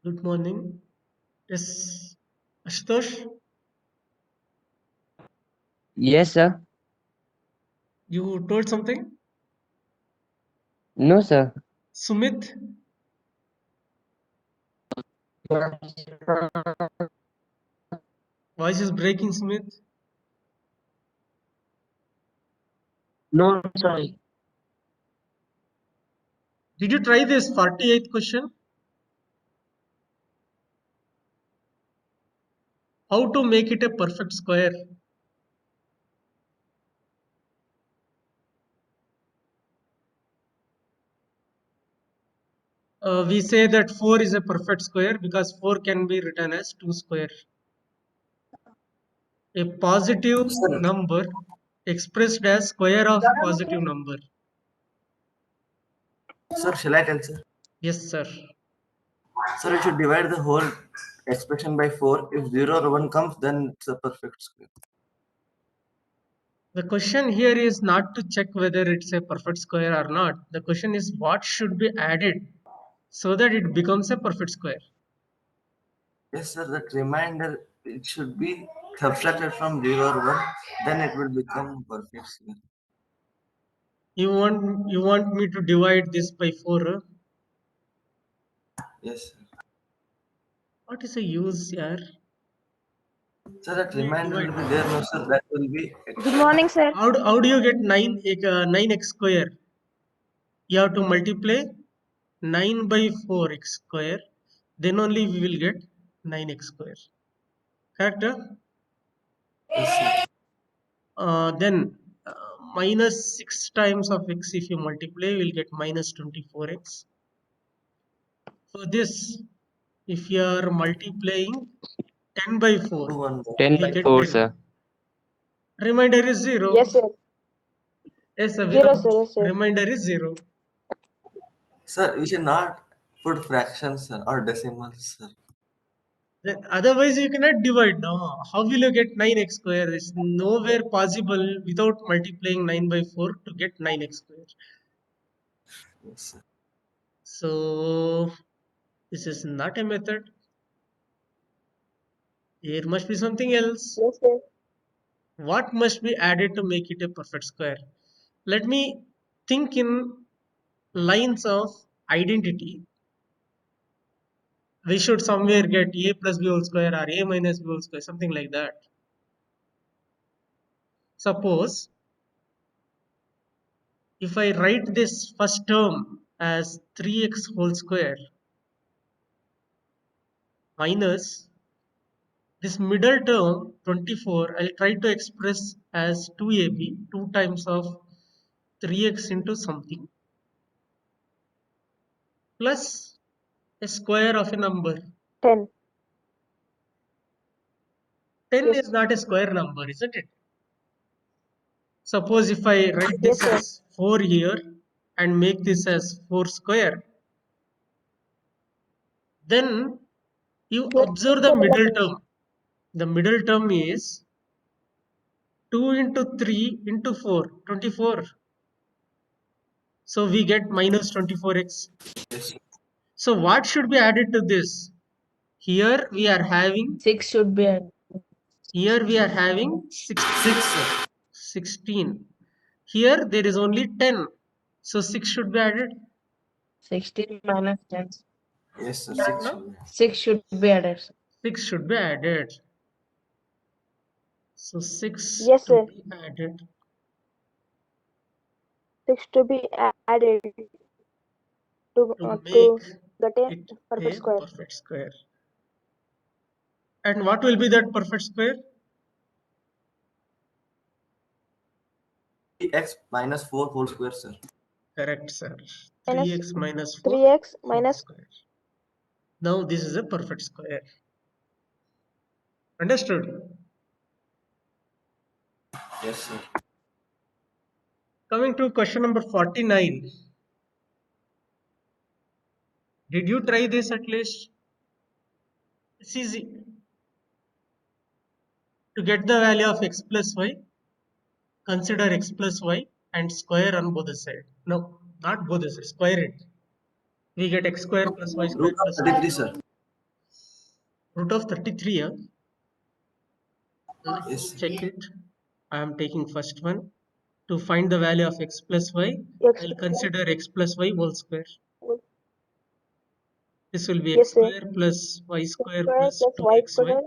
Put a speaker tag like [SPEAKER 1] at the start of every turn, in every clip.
[SPEAKER 1] Good morning. Yes, Ashutosh,
[SPEAKER 2] Yes, sir.
[SPEAKER 1] you told something?
[SPEAKER 2] No, sir.
[SPEAKER 1] Sumit, voice is breaking, Sumit.
[SPEAKER 2] No, sorry.
[SPEAKER 1] Did you try this 48th question? How to make it a perfect square? We say that 4 is a perfect square because 4 can be written as 2 square. A positive
[SPEAKER 3] Sir,
[SPEAKER 1] number expressed as square of positive number.
[SPEAKER 3] shall I tell, sir?
[SPEAKER 1] Yes, sir.
[SPEAKER 3] Sir, you should divide the whole expression by 4. If 0 or 1 comes, then it's a perfect square.
[SPEAKER 1] The question here is not to check whether it's a perfect square or not. The question is what should be added so that it becomes a perfect square.
[SPEAKER 3] Yes, sir, that reminder, it should be subtracted from 0 or 1, then it will become perfect square.
[SPEAKER 1] You want me to divide this by 4? Huh?
[SPEAKER 3] Yes, sir.
[SPEAKER 1] What is the use here?
[SPEAKER 3] So that reminder
[SPEAKER 1] Divide.
[SPEAKER 3] will be there, no, sir, that will be
[SPEAKER 4] Good morning, sir.
[SPEAKER 1] How do you get 9x square? You have to multiply 9 by 4x square. Then only we will get 9x square. Correct? Huh?
[SPEAKER 3] Yes, sir.
[SPEAKER 1] Then minus 6 times of x if you multiply, we will get minus 24x. So this, if you are multiplying 10 by 4,
[SPEAKER 3] 2 1
[SPEAKER 2] 10
[SPEAKER 1] we
[SPEAKER 2] by
[SPEAKER 1] get
[SPEAKER 2] 4,
[SPEAKER 1] 10.
[SPEAKER 2] sir.
[SPEAKER 1] Remainder is 0.
[SPEAKER 4] Yes, sir.
[SPEAKER 1] Yes,
[SPEAKER 4] Zero, sir. Yes, sir.
[SPEAKER 1] remainder is 0.
[SPEAKER 3] Sir, we should not put fractions, sir, or decimals, sir.
[SPEAKER 1] Then otherwise, you cannot divide. No, how will you get 9x square? It's nowhere possible without multiplying 9 by 4 to get 9x square.
[SPEAKER 3] Yes, sir.
[SPEAKER 1] So, this is not a method. There must be something else.
[SPEAKER 4] Yes, sir.
[SPEAKER 1] What must be added to make it a perfect square? Let me think in lines of identity. We should somewhere get a plus b whole square or a minus b whole square, something like that. Suppose if I write this first term as 3x whole square minus this middle term 24, I'll try to express as 2ab, 2 times of 3x into something plus a square of a number.
[SPEAKER 4] 10.
[SPEAKER 1] 10 is
[SPEAKER 4] Yes.
[SPEAKER 1] not a square number, isn't it? Suppose if I write
[SPEAKER 4] Yes,
[SPEAKER 1] this
[SPEAKER 4] sir.
[SPEAKER 1] as 4 here and make this as 4 square, then you
[SPEAKER 4] Yes,
[SPEAKER 1] observe the
[SPEAKER 4] sir.
[SPEAKER 1] middle term. The middle term is 2 into 3 into 4, 24. So we get minus 24x.
[SPEAKER 3] Yes, sir.
[SPEAKER 1] So what should be added to this? Here we are having
[SPEAKER 4] 6 should be added.
[SPEAKER 3] 6, sir.
[SPEAKER 1] 16. Here there is only 10. So 6 should be added.
[SPEAKER 4] 16 minus 10.
[SPEAKER 3] Yes, sir,
[SPEAKER 1] Correct
[SPEAKER 3] 6
[SPEAKER 1] now?
[SPEAKER 3] should be.
[SPEAKER 4] 6 should be added.
[SPEAKER 1] 6 should be added. So 6
[SPEAKER 4] Yes,
[SPEAKER 1] to
[SPEAKER 4] sir.
[SPEAKER 1] be added.
[SPEAKER 4] 6 to be added
[SPEAKER 1] To make
[SPEAKER 4] to get a
[SPEAKER 1] it
[SPEAKER 4] perfect
[SPEAKER 1] a
[SPEAKER 4] square.
[SPEAKER 1] perfect square. And what will be that perfect square?
[SPEAKER 3] 3x minus 4 whole square, sir.
[SPEAKER 1] Correct, sir.
[SPEAKER 4] Minus
[SPEAKER 1] 3x minus 4
[SPEAKER 4] 3x
[SPEAKER 1] whole
[SPEAKER 4] minus.
[SPEAKER 1] square. Now this is a perfect square. Understood?
[SPEAKER 3] Yes, sir.
[SPEAKER 1] Coming to question number 49. Did you try this at least? It's easy. To get the value of x plus y, consider x plus y and square on both the sides. No, not both the sides. Square it. We get x square plus y
[SPEAKER 3] Root
[SPEAKER 1] square
[SPEAKER 3] of
[SPEAKER 1] plus
[SPEAKER 3] 33,
[SPEAKER 1] z.
[SPEAKER 3] sir.
[SPEAKER 1] Root of 33, huh? Let me
[SPEAKER 3] Yes.
[SPEAKER 1] check it. I am taking first one. To find the value of x plus y,
[SPEAKER 4] X
[SPEAKER 1] I'll consider x plus y whole square.
[SPEAKER 4] square.
[SPEAKER 1] This will be
[SPEAKER 4] Yes,
[SPEAKER 1] x
[SPEAKER 4] sir.
[SPEAKER 1] square plus y
[SPEAKER 4] X
[SPEAKER 1] square
[SPEAKER 4] square
[SPEAKER 1] plus
[SPEAKER 4] plus y
[SPEAKER 1] 2xy.
[SPEAKER 4] square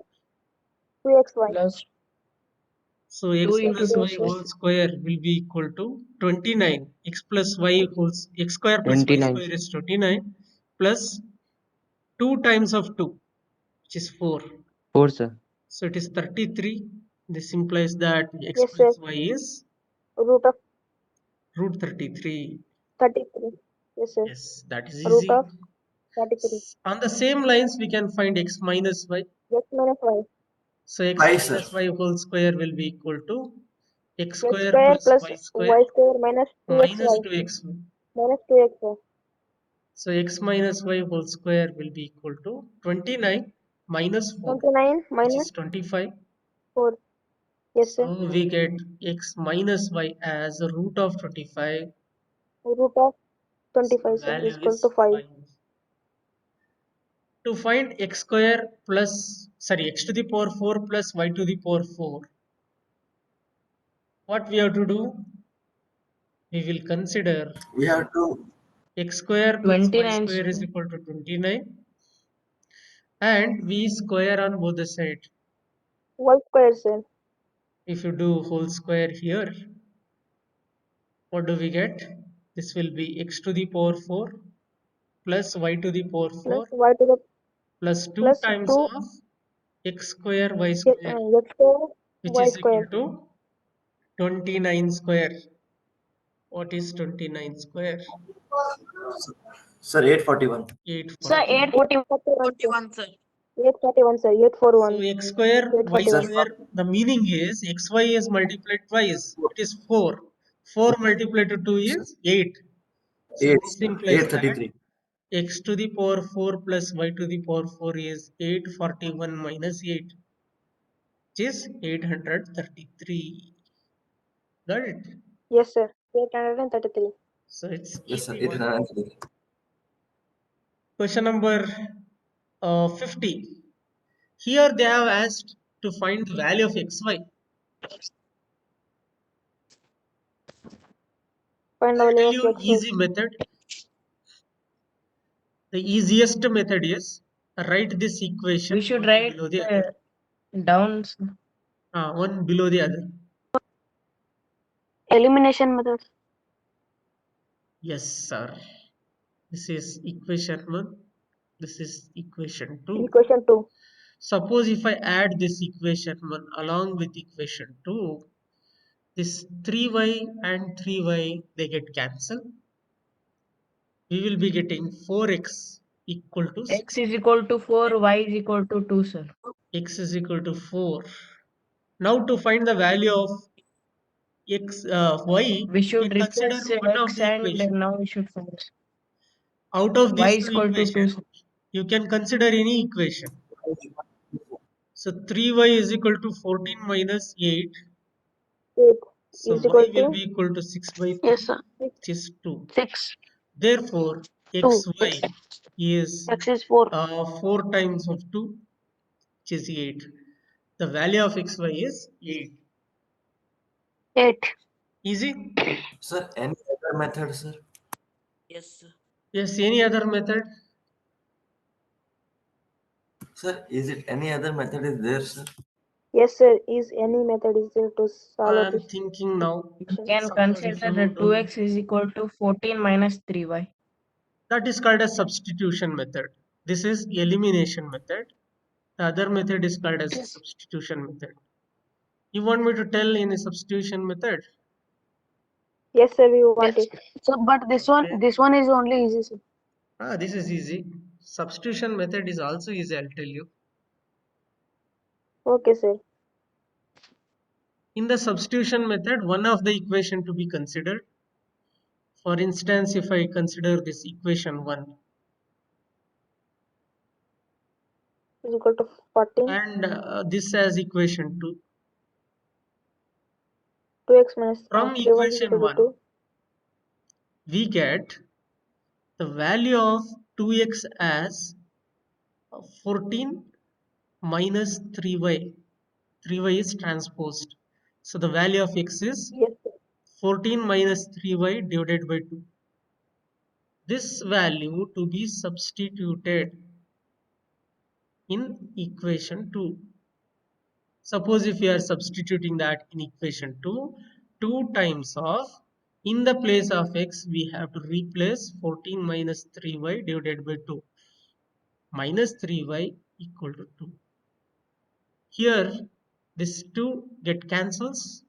[SPEAKER 4] 2xy.
[SPEAKER 2] Plus
[SPEAKER 1] So x
[SPEAKER 2] 2 into
[SPEAKER 1] plus
[SPEAKER 2] 2,
[SPEAKER 1] y
[SPEAKER 2] sir.
[SPEAKER 1] whole square will be equal to 29. X plus y whole x square plus y
[SPEAKER 2] 29.
[SPEAKER 1] square is 29 plus 2 times of 2, which is 4.
[SPEAKER 2] 4, sir.
[SPEAKER 1] So it is 33. This implies that x
[SPEAKER 4] Yes, sir.
[SPEAKER 1] plus y is
[SPEAKER 4] Root of
[SPEAKER 1] root 33.
[SPEAKER 4] 33. Yes, sir.
[SPEAKER 1] Yes, that is
[SPEAKER 4] Root
[SPEAKER 1] easy.
[SPEAKER 4] of 33.
[SPEAKER 1] On the same lines, we can find x minus y.
[SPEAKER 4] X minus y.
[SPEAKER 1] So x
[SPEAKER 3] 5, sir.
[SPEAKER 1] minus y whole square will be equal to x
[SPEAKER 4] X
[SPEAKER 1] square
[SPEAKER 4] square
[SPEAKER 1] plus
[SPEAKER 4] plus
[SPEAKER 1] y square
[SPEAKER 4] y square minus 2xy.
[SPEAKER 1] minus 2xy.
[SPEAKER 4] Minus 2xy.
[SPEAKER 1] So x minus y whole square will be equal to 29 minus 4,
[SPEAKER 4] 29
[SPEAKER 1] which
[SPEAKER 4] minus
[SPEAKER 1] is 25.
[SPEAKER 4] 4. Yes, sir.
[SPEAKER 1] So we get x minus y as a root of 25.
[SPEAKER 4] Root of
[SPEAKER 1] So
[SPEAKER 4] 25, sir, is
[SPEAKER 1] value
[SPEAKER 4] equal
[SPEAKER 1] is
[SPEAKER 4] to 5.
[SPEAKER 1] 5. To find x square plus, sorry, x to the power 4 plus y to the power 4, what we have to do? We will consider
[SPEAKER 3] We have to.
[SPEAKER 1] x square plus y
[SPEAKER 2] 29,
[SPEAKER 1] square is
[SPEAKER 2] sir.
[SPEAKER 1] equal to 29 and v square on both the sides.
[SPEAKER 4] Y square, sir.
[SPEAKER 1] If you do whole square here, what do we get? This will be x to the power 4 plus y to the power
[SPEAKER 4] Plus
[SPEAKER 1] 4
[SPEAKER 4] y to the
[SPEAKER 1] plus 2
[SPEAKER 4] plus
[SPEAKER 1] times
[SPEAKER 4] 2
[SPEAKER 1] of x square y
[SPEAKER 4] x
[SPEAKER 1] square,
[SPEAKER 4] square
[SPEAKER 1] which
[SPEAKER 4] y
[SPEAKER 1] is equal
[SPEAKER 4] square.
[SPEAKER 1] to 29 square. What is 29 square?
[SPEAKER 3] Sir, 841.
[SPEAKER 1] 840.
[SPEAKER 4] 841, sir. 841, sir. 841.
[SPEAKER 1] So x square y
[SPEAKER 4] 841.
[SPEAKER 1] square, the meaning is xy is multiplied twice. It is 4. 4 multiplied to 2
[SPEAKER 3] Sir.
[SPEAKER 1] is 8. So
[SPEAKER 3] 8,
[SPEAKER 1] this
[SPEAKER 3] sir.
[SPEAKER 1] implies that
[SPEAKER 3] 833.
[SPEAKER 1] x to the power 4 plus y to the power 4 is 841 minus 8, which is 833. Got it?
[SPEAKER 4] Yes, sir. 833.
[SPEAKER 1] So it's
[SPEAKER 3] Yes, sir.
[SPEAKER 1] easy one.
[SPEAKER 3] 833.
[SPEAKER 1] Question number 50. Here they have asked to find the value of xy.
[SPEAKER 4] Find the
[SPEAKER 1] I'll
[SPEAKER 4] value
[SPEAKER 1] tell
[SPEAKER 4] of
[SPEAKER 1] you
[SPEAKER 4] x.
[SPEAKER 1] easy method. The easiest method is write this equation
[SPEAKER 2] We should
[SPEAKER 1] one
[SPEAKER 2] write
[SPEAKER 1] below the other.
[SPEAKER 2] down, sir.
[SPEAKER 1] One below the other.
[SPEAKER 4] Elimination method.
[SPEAKER 1] Yes, sir. This is equation 1. This is equation 2.
[SPEAKER 4] Equation 2.
[SPEAKER 1] Suppose if I add this equation 1 along with equation 2, this 3y and 3y, they get cancelled. We will be getting 4x equal to 6.
[SPEAKER 2] X is equal to 4, Y is equal to 2, sir.
[SPEAKER 1] X is equal to 4. Now to find the value of x, y,
[SPEAKER 2] We should
[SPEAKER 1] we consider
[SPEAKER 2] replace
[SPEAKER 1] one of
[SPEAKER 2] X
[SPEAKER 1] the
[SPEAKER 2] and
[SPEAKER 1] equation.
[SPEAKER 2] now we should find
[SPEAKER 1] Out of
[SPEAKER 2] Y
[SPEAKER 1] these
[SPEAKER 2] is
[SPEAKER 1] two
[SPEAKER 2] equal to 2,
[SPEAKER 1] equations,
[SPEAKER 2] sir.
[SPEAKER 1] you can consider any equation. So 3y is equal to 14 minus 8.
[SPEAKER 4] 8
[SPEAKER 1] So
[SPEAKER 4] is
[SPEAKER 1] y
[SPEAKER 4] equal
[SPEAKER 1] will
[SPEAKER 4] to
[SPEAKER 1] be equal to 6 by 3,
[SPEAKER 4] yes, sir.
[SPEAKER 1] which is 2.
[SPEAKER 4] 6.
[SPEAKER 1] Therefore,
[SPEAKER 4] 2.
[SPEAKER 1] xy is
[SPEAKER 4] X is 4.
[SPEAKER 1] 4 times of 2, which is 8. The value of xy is 8.
[SPEAKER 4] 8.
[SPEAKER 1] Easy?
[SPEAKER 3] Sir, any other method, sir?
[SPEAKER 1] Yes, any other method?
[SPEAKER 3] Sir, is it any other method is there, sir?
[SPEAKER 4] Yes, sir. Is any method is there to
[SPEAKER 1] I
[SPEAKER 4] solve
[SPEAKER 1] am
[SPEAKER 4] this?
[SPEAKER 1] thinking now.
[SPEAKER 2] We can
[SPEAKER 1] Suppose if
[SPEAKER 2] consider
[SPEAKER 1] you
[SPEAKER 2] that
[SPEAKER 1] do,
[SPEAKER 2] 2X is equal to 14 minus 3Y.
[SPEAKER 1] that is called as substitution method. This is elimination method. The other method is called as substitution method. You want me to tell in a substitution method?
[SPEAKER 4] Yes, sir. We want it. So, but
[SPEAKER 1] Okay.
[SPEAKER 4] this one is only easy, sir.
[SPEAKER 1] This is easy. Substitution method is also easy, I'll tell you.
[SPEAKER 4] Okay, sir.
[SPEAKER 1] In the substitution method, one of the equation to be considered. For instance, if I consider this equation 1
[SPEAKER 4] Is equal to 14.
[SPEAKER 1] and this as equation 2.
[SPEAKER 4] 2x minus
[SPEAKER 1] From
[SPEAKER 4] 3y is
[SPEAKER 1] equation
[SPEAKER 4] equal to
[SPEAKER 1] 1,
[SPEAKER 4] 2.
[SPEAKER 1] we get the value of 2x as 14 minus 3y. 3y is transposed. So the value of x is
[SPEAKER 4] Yes, sir.
[SPEAKER 1] 14 minus 3y divided by 2. This value to be substituted in equation 2. Suppose if we are substituting that in equation 2, 2 times of, in the place of x, we have to replace 14 minus 3y divided by 2. Minus 3y equal to 2. Here, this 2 get cancels.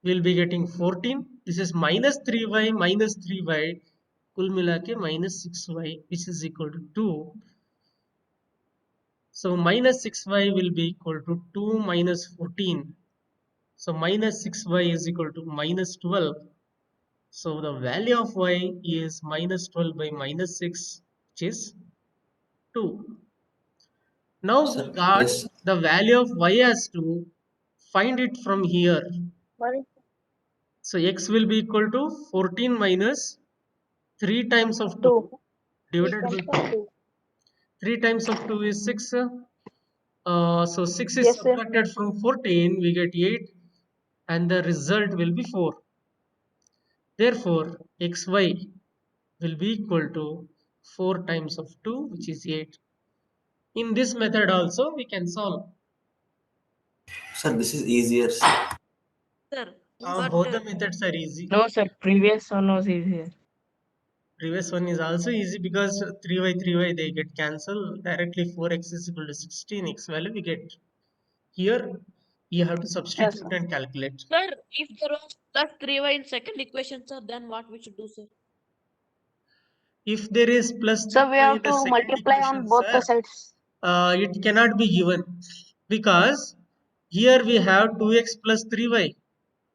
[SPEAKER 1] We'll be getting 14. This is minus 3y minus 3y. कुल मिला के minus 6y, which is equal to 2. So minus 6y will be equal to 2 minus 14. So minus 6y is equal to minus 12. So the value of y is minus 12 by minus 6, which is 2. Now we
[SPEAKER 3] Sir,
[SPEAKER 1] got
[SPEAKER 3] yes, sir.
[SPEAKER 1] the value of y as 2. Find it from here.
[SPEAKER 4] One,
[SPEAKER 1] So x will be equal to 14 minus 3 times of 2
[SPEAKER 4] 2. 3
[SPEAKER 1] divided by
[SPEAKER 4] times of
[SPEAKER 1] 2.
[SPEAKER 4] 2.
[SPEAKER 1] 3 times of 2 is 6. So 6 is
[SPEAKER 4] Yes, sir.
[SPEAKER 1] subtracted from 14, we get 8, and the result will be 4. Therefore, xy will be equal to 4 times of 2, which is 8. In this method also, we can solve.
[SPEAKER 3] Sir, this is easier, sir.
[SPEAKER 5] Sir,
[SPEAKER 1] Both the methods are easy.
[SPEAKER 2] No, sir. Previous one was easier.
[SPEAKER 1] Previous one is also easy because 3y, 3y, they get cancelled. Directly 4x is equal to 16. X value we get. Here, you have to substitute
[SPEAKER 4] sir.
[SPEAKER 1] and calculate.
[SPEAKER 5] sir, if there was plus 3y in second equation, sir, then what we should do, sir?
[SPEAKER 1] If there is plus
[SPEAKER 4] So we
[SPEAKER 1] 3y in
[SPEAKER 4] have
[SPEAKER 1] the
[SPEAKER 4] to
[SPEAKER 1] second
[SPEAKER 4] multiply
[SPEAKER 1] equation,
[SPEAKER 4] on both the
[SPEAKER 1] sir,
[SPEAKER 4] sides.
[SPEAKER 1] it cannot be given because here we have 2x plus 3y.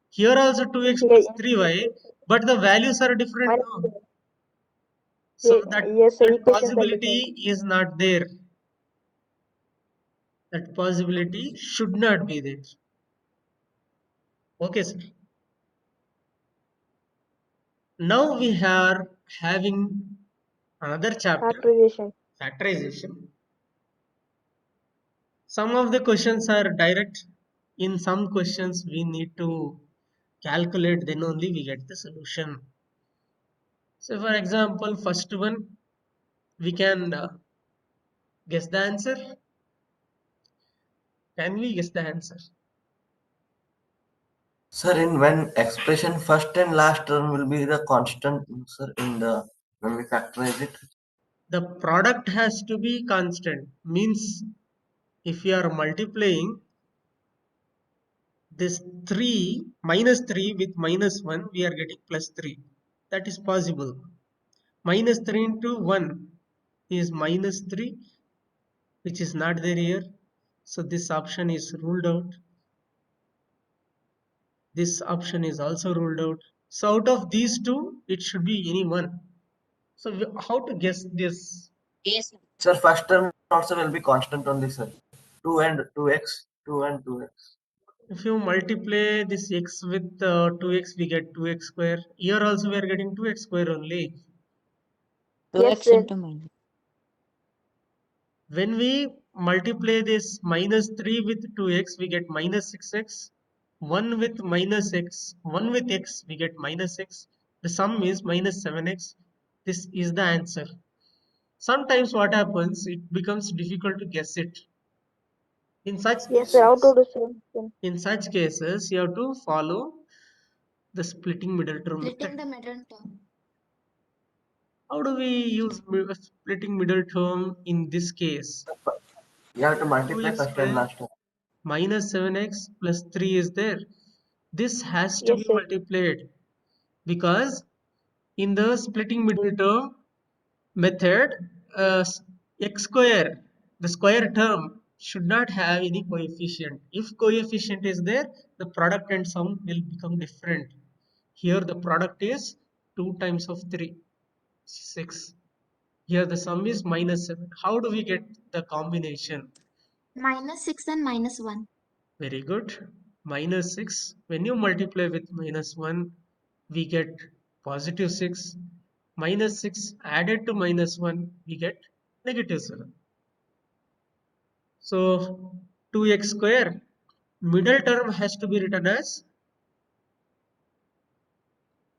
[SPEAKER 1] Here also 2x
[SPEAKER 4] Yeah,
[SPEAKER 1] plus
[SPEAKER 4] yes,
[SPEAKER 1] 3y, but the values are different
[SPEAKER 4] minus
[SPEAKER 1] now.
[SPEAKER 4] 3.
[SPEAKER 1] So
[SPEAKER 4] Yes, sir.
[SPEAKER 1] that
[SPEAKER 4] Equations are different.
[SPEAKER 1] possibility is not there. That possibility should not be there. Okay, sir. Now we are having another chapter,
[SPEAKER 4] Factorization.
[SPEAKER 1] factorization. Some of the questions are direct. In some questions, we need to calculate, then only we get the solution. So, for example, first one, we can guess the answer. Can we guess the answer?
[SPEAKER 3] Sir, in when expression first and last term will be the constant, sir, in the when we factorize it.
[SPEAKER 1] The product has to be constant. Means if you are multiplying this 3 minus 3 with minus 1, we are getting plus 3. That is possible. Minus 3 into 1 is minus 3, which is not there here. So this option is ruled out. This option is also ruled out. So out of these two, it should be any one. So how to guess this?
[SPEAKER 5] Yes, sir.
[SPEAKER 3] Sir, first term also will be constant only, sir. 2 and 2x, 2 and 2x.
[SPEAKER 1] If you multiply this x with 2x, we get 2x square. Here also we are getting 2x square only.
[SPEAKER 4] Yes,
[SPEAKER 5] 2x
[SPEAKER 4] sir.
[SPEAKER 5] into minus.
[SPEAKER 1] When we multiply this minus 3 with 2x, we get minus 6x. 1 with minus x, 1 with x, we get minus x. The sum is minus 7x. This is the answer. Sometimes what happens, it becomes difficult to guess it. In such
[SPEAKER 4] Yes, sir. How to
[SPEAKER 1] cases,
[SPEAKER 4] do same?
[SPEAKER 1] you have to follow the splitting middle term
[SPEAKER 5] Splitting
[SPEAKER 1] method.
[SPEAKER 5] the middle term.
[SPEAKER 1] How do we use splitting middle term in this case?
[SPEAKER 3] You have to multiply
[SPEAKER 1] 2x
[SPEAKER 3] first and
[SPEAKER 1] square
[SPEAKER 3] last term.
[SPEAKER 1] minus 7x plus 3 is there. This has to
[SPEAKER 4] Yes,
[SPEAKER 1] be
[SPEAKER 4] sir.
[SPEAKER 1] multiplied because in the splitting middle term method, x square, the square term should not have any coefficient. If coefficient is there, the product and sum will become different. Here the product is 2 times of 3, 6. Here the sum is minus 7. How do we get the combination?
[SPEAKER 5] Minus 6 and minus 1.
[SPEAKER 1] Very good. Minus 6. When you multiply with minus 1, we get positive 6. Minus 6 added to minus 1, we get negative 7. So 2x square, middle term has to be written as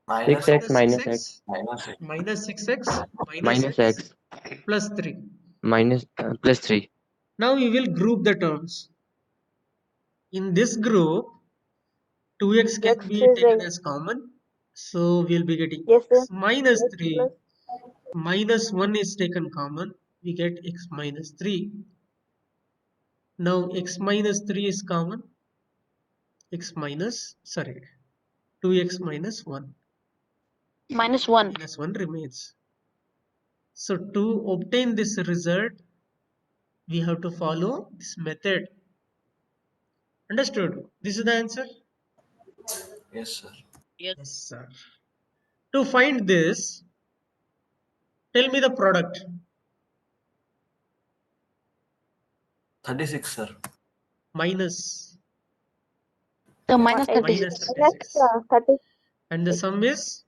[SPEAKER 3] minus
[SPEAKER 6] 6x minus
[SPEAKER 1] 6x
[SPEAKER 6] x
[SPEAKER 3] minus x.
[SPEAKER 1] minus 6x
[SPEAKER 6] minus x
[SPEAKER 1] plus 3.
[SPEAKER 6] minus plus 3.
[SPEAKER 1] Now we will group the terms. In this group, 2x can
[SPEAKER 4] X
[SPEAKER 1] be
[SPEAKER 4] is
[SPEAKER 1] taken
[SPEAKER 4] a
[SPEAKER 1] as common. So we'll be getting
[SPEAKER 4] yes, sir.
[SPEAKER 1] x minus
[SPEAKER 4] X
[SPEAKER 1] 3
[SPEAKER 4] plus
[SPEAKER 1] minus 1 is taken common. We get x minus 3. Now x minus 3 is common. X minus, sorry, 2x minus 1.
[SPEAKER 4] minus 1.
[SPEAKER 1] Minus 1 remains. So to obtain this result, we have to follow this method. Understood? This is the answer?
[SPEAKER 3] Yes, sir.
[SPEAKER 5] Yes.
[SPEAKER 1] Yes, sir. To find this, tell me the product.
[SPEAKER 3] 36, sir.
[SPEAKER 1] Minus
[SPEAKER 4] So minus 36.
[SPEAKER 1] minus 36.
[SPEAKER 4] 30.
[SPEAKER 1] And the sum is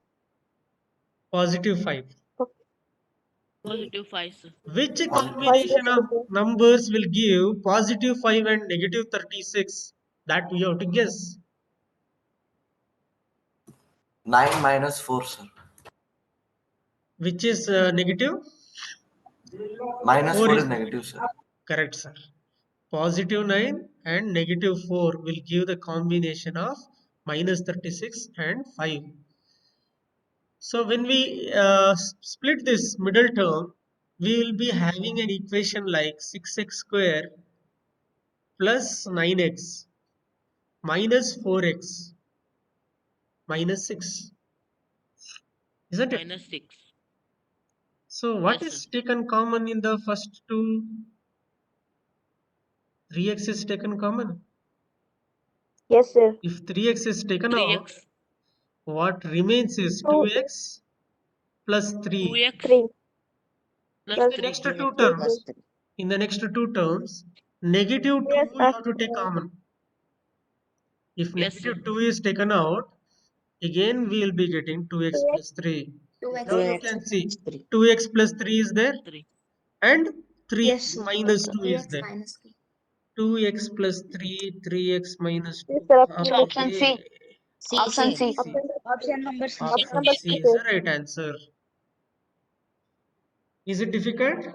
[SPEAKER 1] positive 5.
[SPEAKER 5] Positive 5, sir.
[SPEAKER 1] Which
[SPEAKER 3] Positive.
[SPEAKER 1] combination of numbers will give positive 5 and negative 36? That we have to guess.
[SPEAKER 3] 9 minus 4, sir.
[SPEAKER 1] Which is negative?
[SPEAKER 3] Minus
[SPEAKER 1] 4
[SPEAKER 3] 4
[SPEAKER 1] is
[SPEAKER 3] is negative, sir.
[SPEAKER 1] Correct, sir. Positive 9 and negative 4 will give the combination of minus 36 and 5. So when we split this middle term, we will be having an equation like 6x square plus 9x minus 4x minus 6. Isn't it?
[SPEAKER 5] Minus 6.
[SPEAKER 1] So what
[SPEAKER 5] Yes,
[SPEAKER 1] is
[SPEAKER 5] sir.
[SPEAKER 1] taken common in the first two? 3x is taken common.
[SPEAKER 4] Yes, sir.
[SPEAKER 1] If 3x is taken out,
[SPEAKER 5] 3x.
[SPEAKER 1] what remains is
[SPEAKER 4] 2,
[SPEAKER 1] 2x plus 3.
[SPEAKER 5] 2x
[SPEAKER 4] 3
[SPEAKER 5] plus
[SPEAKER 4] plus
[SPEAKER 1] The
[SPEAKER 5] 3.
[SPEAKER 1] next two
[SPEAKER 4] 3
[SPEAKER 1] terms,
[SPEAKER 4] plus
[SPEAKER 1] in the next two terms, negative 2
[SPEAKER 4] yes,
[SPEAKER 1] you have to take common. If
[SPEAKER 5] Yes, sir.
[SPEAKER 1] negative 2 is taken out, again we will be getting 2x plus 3. Now you can see 2x plus 3 is there
[SPEAKER 5] 3.
[SPEAKER 1] and 3x minus 2 is there.
[SPEAKER 7] 3x
[SPEAKER 1] 2x plus 3, 3x minus 2.
[SPEAKER 4] Yes, sir. Option C.
[SPEAKER 1] Okay.
[SPEAKER 4] Option C.
[SPEAKER 7] Option number C.
[SPEAKER 4] Option
[SPEAKER 1] Option
[SPEAKER 4] number
[SPEAKER 1] C
[SPEAKER 4] C,
[SPEAKER 1] is
[SPEAKER 4] sir.
[SPEAKER 1] the right answer. Is it difficult?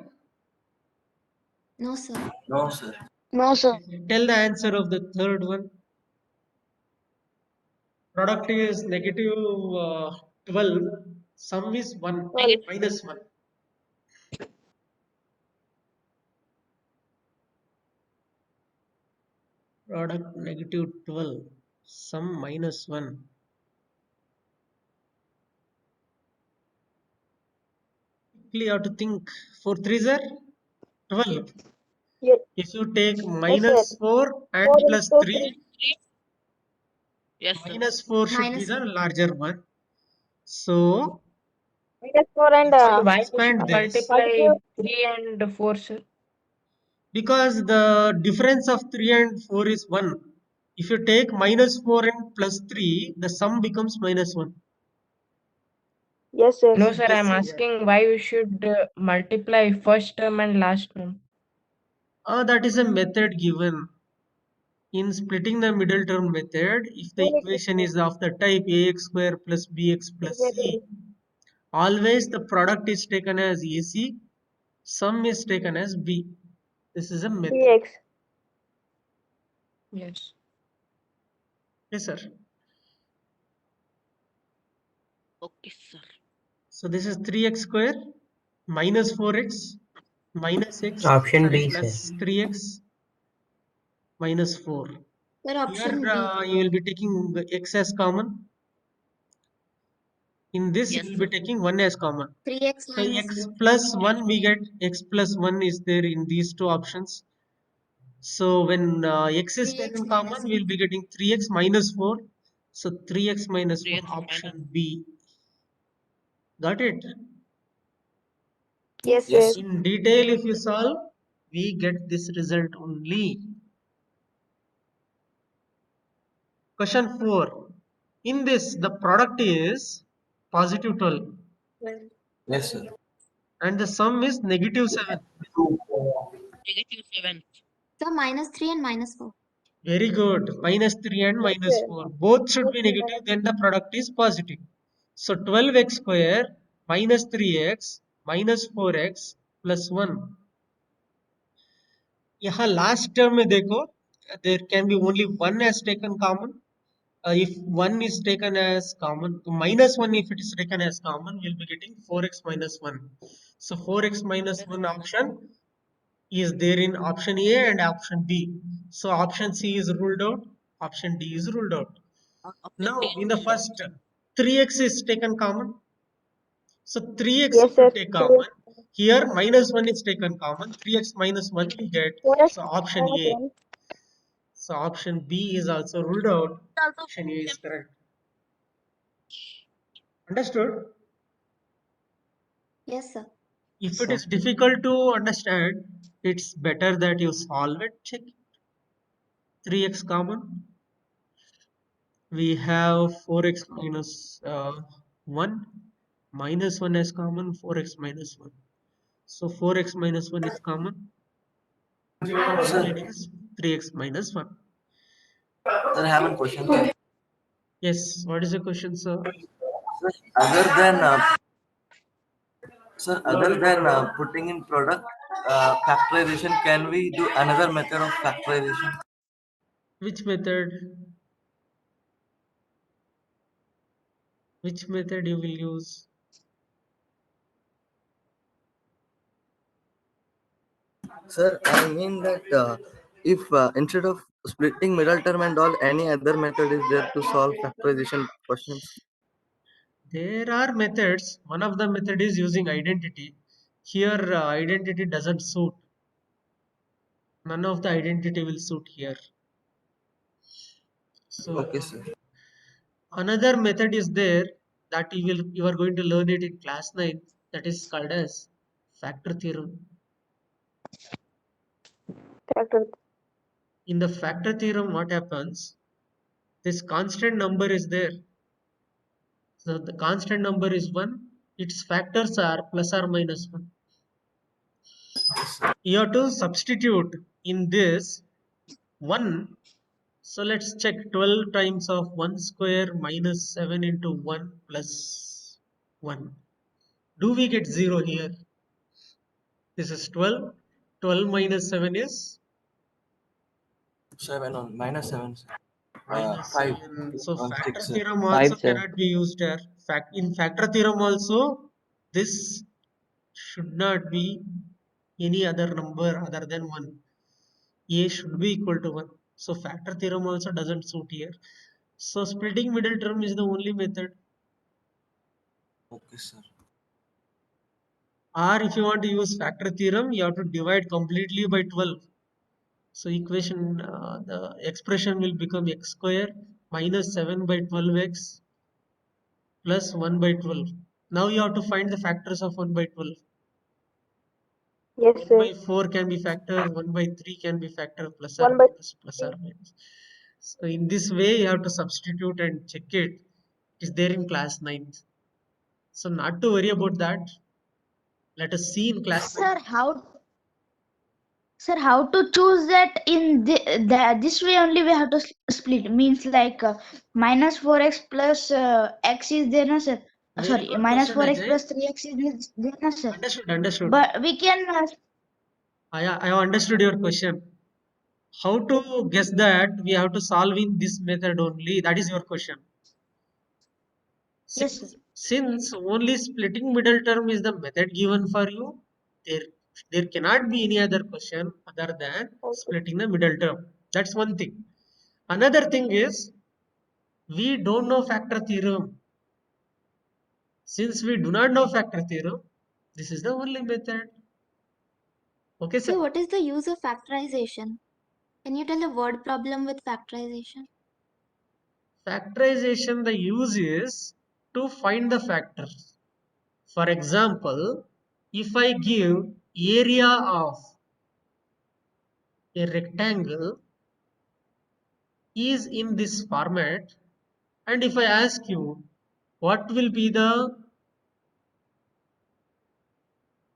[SPEAKER 7] No, sir.
[SPEAKER 3] No, sir.
[SPEAKER 4] No, sir.
[SPEAKER 1] Tell the answer of the third one. Product is negative 12. Sum is 1
[SPEAKER 5] Negative.
[SPEAKER 1] minus 1. Product negative 12. Sum minus 1. You have to think. 4 3s are 12.
[SPEAKER 4] Yes,
[SPEAKER 1] If you take
[SPEAKER 4] yes, sir.
[SPEAKER 1] minus 4 and
[SPEAKER 4] 4
[SPEAKER 1] plus
[SPEAKER 4] into
[SPEAKER 1] 3,
[SPEAKER 4] 3.
[SPEAKER 5] Yes, sir.
[SPEAKER 1] minus 4 should be
[SPEAKER 7] Minus
[SPEAKER 1] the
[SPEAKER 7] 1.
[SPEAKER 1] larger one. So
[SPEAKER 4] Minus 4 and
[SPEAKER 1] if
[SPEAKER 2] So
[SPEAKER 1] you
[SPEAKER 2] why we
[SPEAKER 1] expand
[SPEAKER 2] should
[SPEAKER 1] this,
[SPEAKER 2] multiply
[SPEAKER 4] positive.
[SPEAKER 2] 3 and 4, sir?
[SPEAKER 1] because the difference of 3 and 4 is 1. If you take minus 4 and plus 3, the sum becomes minus 1.
[SPEAKER 4] Yes, sir.
[SPEAKER 2] No, sir, I'm
[SPEAKER 1] Guessing.
[SPEAKER 2] asking why we should multiply first term and last term.
[SPEAKER 1] That is a method given. In splitting the middle term method, if the equation is of the type ax square plus bx plus c, always the product is taken as AC, sum is taken as B. This is a method.
[SPEAKER 4] Dx.
[SPEAKER 2] Yes.
[SPEAKER 1] Yes, sir.
[SPEAKER 5] Okay, sir.
[SPEAKER 1] So this is 3x square minus 4x minus x
[SPEAKER 6] Option
[SPEAKER 1] and
[SPEAKER 6] B, sir.
[SPEAKER 1] plus 3x minus 4.
[SPEAKER 7] Sir,
[SPEAKER 1] Here
[SPEAKER 7] option B.
[SPEAKER 1] you will be taking the x as common. In this
[SPEAKER 5] Yes,
[SPEAKER 1] you will be
[SPEAKER 5] sir.
[SPEAKER 1] taking 1 as common.
[SPEAKER 7] 3x
[SPEAKER 1] So
[SPEAKER 7] minus
[SPEAKER 1] x
[SPEAKER 7] 2.
[SPEAKER 1] plus 1 we get x plus 1 is there in these two options. So when x is
[SPEAKER 7] 3x
[SPEAKER 1] taken
[SPEAKER 7] minus
[SPEAKER 1] common, we will be getting 3x minus 4. So 3x minus 4
[SPEAKER 5] 3x minus
[SPEAKER 1] option B. Got it?
[SPEAKER 4] Yes,
[SPEAKER 3] Yes,
[SPEAKER 4] sir.
[SPEAKER 1] In detail if you solve, we get this result only. Question 4. In this, the product is positive 12
[SPEAKER 3] yes, sir.
[SPEAKER 1] and the sum is negative 7.
[SPEAKER 5] Negative 7.
[SPEAKER 7] So -3 and -4.
[SPEAKER 1] Very good. -3 and
[SPEAKER 4] Yes, sir.
[SPEAKER 1] -4. Both should be
[SPEAKER 4] Yes, sir.
[SPEAKER 1] negative, then the product is positive. So 12x square minus 3x minus 4x plus 1. यहाँ last term में देखो, there can be only one as taken common. If 1 is taken as common, -1 if it is taken as common, we'll be getting 4x minus 1. So 4x minus 1 option is there in option A and option B. So option C is ruled out, option D is ruled out. Now in the first 3x is taken common. So 3x
[SPEAKER 4] Yes,
[SPEAKER 1] if you
[SPEAKER 4] sir.
[SPEAKER 1] take common, here -1 is taken common, 3x minus 1 we get.
[SPEAKER 4] 4x
[SPEAKER 1] So option
[SPEAKER 4] minus
[SPEAKER 1] A.
[SPEAKER 4] 1.
[SPEAKER 1] So option B is also ruled out. Option A is correct. Understood?
[SPEAKER 7] Yes, sir.
[SPEAKER 1] If it is difficult to understand, it's better that you solve it. Check 3x common. We have 4x minus 1 minus 1 as common, 4x minus 1. So 4x minus 1 is common. So it is 3x minus 1.
[SPEAKER 3] Sir, I have a question. Sir,
[SPEAKER 1] Yes, what is the question, sir?
[SPEAKER 3] other than putting in product factorization, can we do another method of factorization?
[SPEAKER 1] Which method? Which method you will use?
[SPEAKER 3] Sir, I mean that if instead of splitting middle term and all, any other method is there to solve factorization questions?
[SPEAKER 1] There are methods. One of the method is using identity. Here identity doesn't suit. None of the identity will suit here. So
[SPEAKER 3] Okay, sir.
[SPEAKER 1] another method is there that you are going to learn it in class 9, that is called as factor theorem.
[SPEAKER 4] Factor.
[SPEAKER 1] In the factor theorem, what happens? This constant number is there. So the constant number is 1. Its factors are plus or minus 1. You have to substitute in this 1. So let's check 12 times of 1 square minus 7 into 1 plus 1. Do we get 0 here? This is 12. 12 minus 7 is
[SPEAKER 3] 7 on -7.
[SPEAKER 1] minus
[SPEAKER 3] 5
[SPEAKER 1] 7. So
[SPEAKER 3] on
[SPEAKER 1] factor
[SPEAKER 3] 6, sir.
[SPEAKER 1] theorem also
[SPEAKER 6] 5, sir.
[SPEAKER 1] cannot be used here. In factor theorem also, this should not be any other number other than 1. A should be equal to 1. So factor theorem also doesn't suit here. So splitting middle term is the only method.
[SPEAKER 3] Okay, sir.
[SPEAKER 1] Or if you want to use factor theorem, you have to divide completely by 12. So equation, the expression will become x square minus 7 by 12x plus 1 by 12. Now you have to find the factors of 1 by 12.
[SPEAKER 4] Yes,
[SPEAKER 1] 1
[SPEAKER 4] sir.
[SPEAKER 1] by 4 can be factor, 1 by 3 can be factor, plus or
[SPEAKER 4] 1 by
[SPEAKER 1] minus, plus or minus. So in this way, you have to substitute and check it. It is there in class 9th. So not to worry about that. Let us see in class 9th.
[SPEAKER 8] Sir, how to choose that in this way only we have to split? Means like -4x plus x is there, no, sir?
[SPEAKER 1] Very
[SPEAKER 8] Sorry,
[SPEAKER 1] good question,
[SPEAKER 8] -4x
[SPEAKER 1] Ajay.
[SPEAKER 8] plus 3x is there, no, sir?
[SPEAKER 1] Understood.
[SPEAKER 8] But we can.
[SPEAKER 1] I have understood your question. How to guess that we have to solve in this method only? That is your question.
[SPEAKER 8] Yes, sir.
[SPEAKER 1] Since only splitting middle term is the method given for you, there cannot be any other question other than
[SPEAKER 4] Okay.
[SPEAKER 1] splitting the middle term. That's one thing. Another thing is we don't know factor theorem. Since we do not know factor theorem, this is the only method. Okay, sir.
[SPEAKER 7] So what is the use of factorization? Can you tell a word problem with factorization?
[SPEAKER 1] Factorization, the use is to find the factors. For example, if I give area of a rectangle is in this format, and if I ask you what will be the